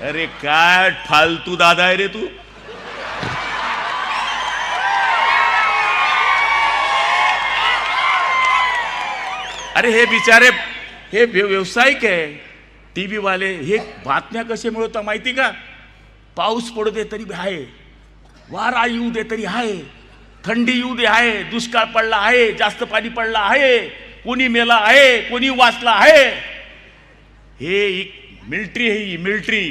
अरे काय फालतू दादा आहे रे तू. अरे हे बिचारे हे व्यावसायिक आहे, टीव्ही वाले. हे बातम्या कसे मिळवतात माहिती का? पाऊस पडू दे तरी आहे, वारा येऊ दे तरी आहे, थंडी येऊ दे आहे, दुष्काळ पडला आहे, जास्त पाणी पडला आहे, कोणी मेला आहे, कोणी वाचला आहे. हे एक मिलिट्री है, ये मिलिट्री.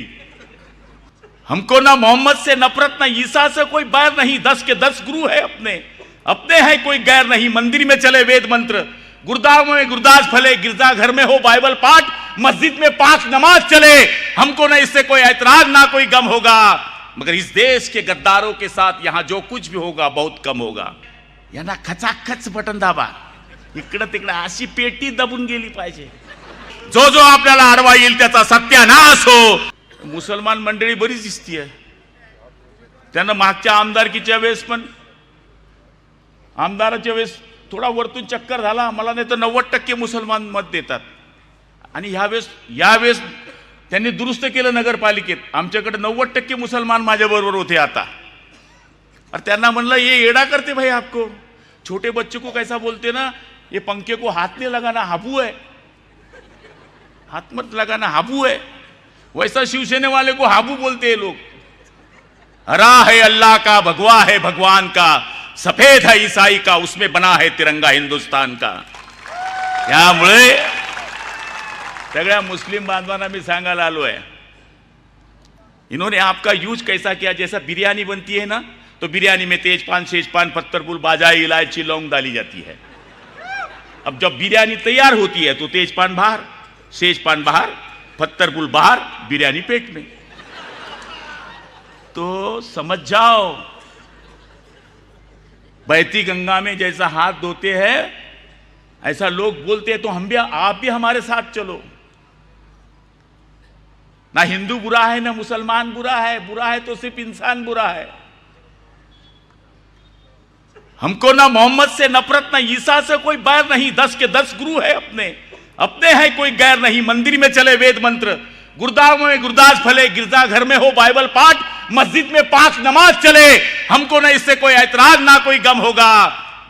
हमको ना मोहम्मद से नफरत, ना ईसा से कोई बैर नहीं. 10 के 10 गुरु है अपने, अपने हैं कोई गैर नहीं. मंदिर में चले वेद मंत्र, गुरुद्वारा में गुरदास फले, गिरजा घर में हो बाइबल पाठ, मस्जिद में 5 नमाज चले. हमको ना इससे कोई ऐतराज, ना कोई गम होगा. मगर इस देश के गद्दारों के साथ यहाँ जो कुछ भी होगा बहुत कम होगा. यांना खचाखच बटन दाबा, इकडं तिकडं अशी पेटी दबून गेली पाहिजे. जो जो आपल्याला आडवा येईल त्याचा सत्यानाश हो. मुसलमान मंडळी बरीच दिसतीये. त्यांना मागच्या आमदारकीच्या वेळेस पण, आमदाराच्या वेळेस थोडा वरतून चक्कर झाला मला, नाही तर 90% मुसलमान मत देतात. आणि यावेळेस त्यांनी दुरुस्त केलं नगरपालिकेत. आमच्याकडे 90% मुसलमान माझ्याबरोबर होते आता. और त्यांना म्हणलं ये एड़ा करते भाई आपको, छोटे बच्चे को कैसा बोलते ना, ये पंखे को हाथ नहीं लगाना हाबू है, हाथ मत लगाना हाबू है. वैसा शिवसेने वाले को हाबू बोलते हैं लोग. हरा है अल्लाह का, भगवा है भगवान का, सफेद है ईसाई का, उसमें बना है तिरंगा हिंदुस्तान का. त्यामुळे सगळ्या मुस्लिम बांधवांना मी सांगायला आलो है, इन्होंने आपका यूज कैसा किया. जैसा बिरयानी बनती है ना, तो बिरयानी में तेजपान, शेजपान, पत्थरपुल, बाजाई, इलायची, लौंग डाली जाती है. अब जब बिरयानी तैयार होती है तो तेजपान बाहर, शेजपान बाहर, पत्थरपुल बाहर, बिरयानी पेट में. तो समझ जाओ, बहती गंगा में जैसा हाथ धोते हैं ऐसा लोग बोलते हैं, तो हम भी, आप भी हमारे साथ चलो. ना हिंदू बुरा है, ना मुसलमान बुरा है. बुरा है तो सिर्फ इंसान बुरा है. हमको ना मोहम्मद से नफरत, ना ईसा से कोई बैर नहीं. 10 के 10 गुरु है अपने, अपने हैं कोई गैर नहीं. मंदिर में चले वेद मंत्र, गुरुद्वारा में गुरदास फले, गिरजा घर में हो बाइबल पाठ, मस्जिद में 5 नमाज चले. हमको ना इससे कोई ऐतराज, ना कोई गम होगा.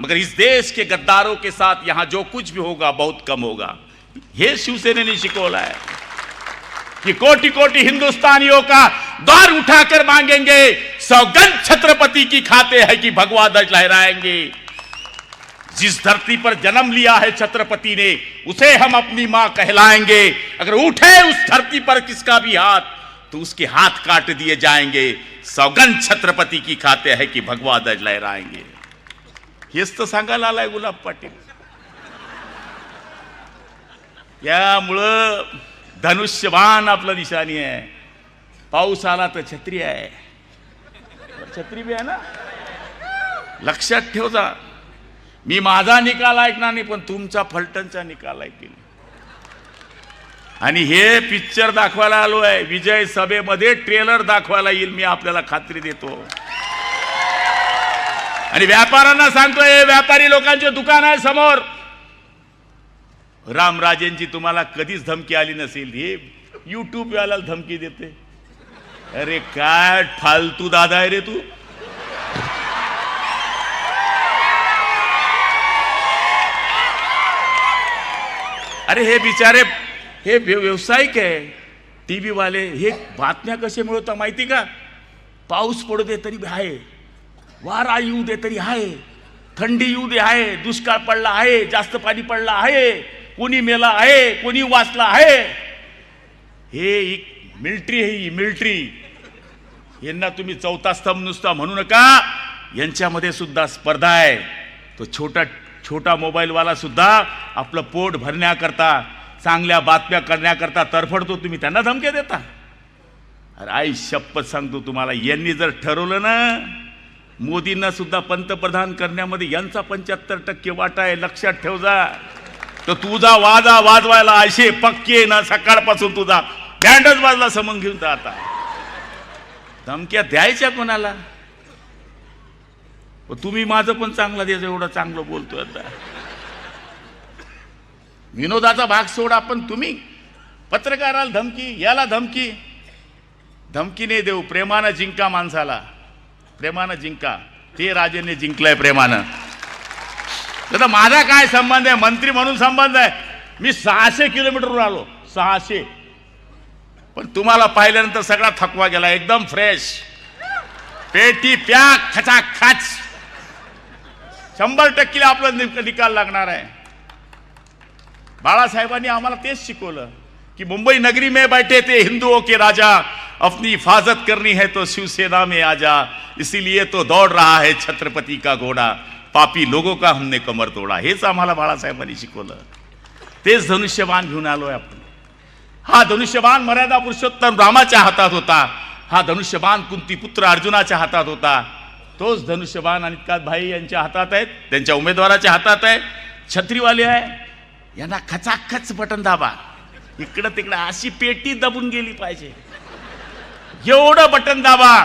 मगर इस देश के गद्दारों के साथ यहाँ जो कुछ भी होगा बहुत कम होगा. हे शिवसेनेने शिकवला है कि कोटि कोटि हिंदुस्तानियों का द्वार उठाकर मांगेंगे, सौगंध छत्रपति की खाते हैं कि भगवा ध्वज लहराएंगे. जिस धरती पर जन्म लिया है छत्रपति ने, उसे हम अपनी मां कहलाएंगे. अगर उठे उस धरती पर किसका भी हाथ, तो उसके हाथ काट दिए जाएंगे. सौगंध छत्रपति की खाते हैं कि भगवा ध्वज लहराएंगे. हेच तर सांगायला आलाय गुलाब पाटील. यामुळं धनुष्यबाण आपलं निशाणी आहे. पाऊस आला तर छत्री आहे, छत्री भी आहे ना, लक्षात ठेवजा. मी माझा निकाल ऐकणार नाही, पण तुमचा फलटणचा निकाल ऐकेल. आणि हे पिक्चर दाखवायला आलो आहे, विजय सभेमध्ये ट्रेलर दाखवायला येईल, मी आपल्याला खात्री देतो. आणि व्यापाऱ्यांना सांगतोय, व्यापारी लोकांचे दुकान आहे समोर, रामराजेंची तुम्हाला कधीच धमकी आली नसेल. हे YouTube वाल्याला धमकी देते. अरे काय फालतू दादा आहे रे तू. अरे हे बिचारे हे व्यावसायिक आहे, टीव्ही वाले. हे बातम्या कसे मिळवतात माहिती का? पाऊस पडू दे तरी आहे, वारा येऊ दे तरी आहे, थंडी येऊ दे आहे, दुष्काळ पडला आहे, जास्त पाणी पडला आहे, कोणी मेला आहे, कोणी वाचला आहे. हे एक मिलिट्री है, ही मिलिट्री. यांना तुम्ही चौथा स्तंभ नुसता म्हणू नका. यांच्यामध्ये सुद्धा स्पर्धा आहे. तो छोटा मोबाईलवाला सुद्धा आपलं पोट भरण्याकरता, चांगल्या बातम्या करण्याकरता तरफडतो. तुम्ही त्यांना धमक्या देता. अरे आई शपथ सांगतो तुम्हाला, यांनी जर ठरवलं ना, मोदींना सुद्धा पंतप्रधान करण्यामध्ये यांचा 75% वाटा आहे. लक्षात ठेव जा. तर तुझा वाजा वाजवायला असे पक्के ना, सकाळपासून तुझा बँडच वाजला समोर घेऊन जा. आता धमक्या द्यायच्या कोणाला? तुम्ही माझं पण चांगलं द्यायचं, एवढं चांगलं बोलतोय. आता विनोदाचा भाग सोडा, पण तुम्ही पत्रकाराला धमकी, याला धमकी. धमकीने देऊ, प्रेमानं जिंका माणसाला, प्रेमानं जिंका. ते राजेंनी जिंकलंय प्रेमानं. तर माझा काय संबंध आहे? मंत्री म्हणून संबंध आहे. मी 600 किलोमीटरवर आलो, 600. पण तुम्हाला पाहिल्यानंतर सगळा थकवा गेला, एकदम फ्रेश, पेटी पॅक, खचाखच. 100% आपला निकाल लागणार आहे. बाळासाहेबांनी आम्हाला तेच शिकवलं कि मुंबई नगरी में बैठे थे हिंदुओं के राजा, अपनी हिफाजत करनी है तो शिवसेना में आजा, इसीलिए तो दौड़ रहा है छत्रपति का घोड़ा, पापी लोगों का हमने कमर तोडा. हेच आम्हाला बाळासाहेबांनी शिकवलं. तेच धनुष्यबाण घेऊन आलोय आपण. हा धनुष्यबाण मर्यादा पुरुषोत्तम रामाच्या हातात होता. हा धनुष्यबाण कुंतीपुत्र अर्जुनाच्या हातात होता. तोच धनुष्यबाण अनिकात भाई यांच्या हातात आहेत, त्यांच्या उमेदवाराच्या हातात आहे. छत्रीवाले आहे, यांना खचाखच बटन दाबा. इकडं तिकडं अशी पेटी दबून गेली पाहिजे, एवढं बटन दाबा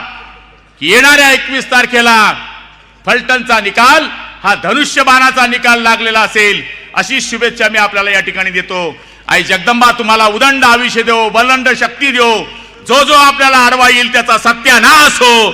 की येणाऱ्या 21 तारखेला फलटणचा निकाल हा धनुष्यबाणाचा निकाल लागलेला असेल, अशी शुभेच्छा मी आपल्याला या ठिकाणी देतो. आई जगदंबा तुम्हाला उदंड आयुष्य देव, बलंड शक्ती देव. जो जो आपल्याला अडवा येईल त्याचा सत्यानाश हो.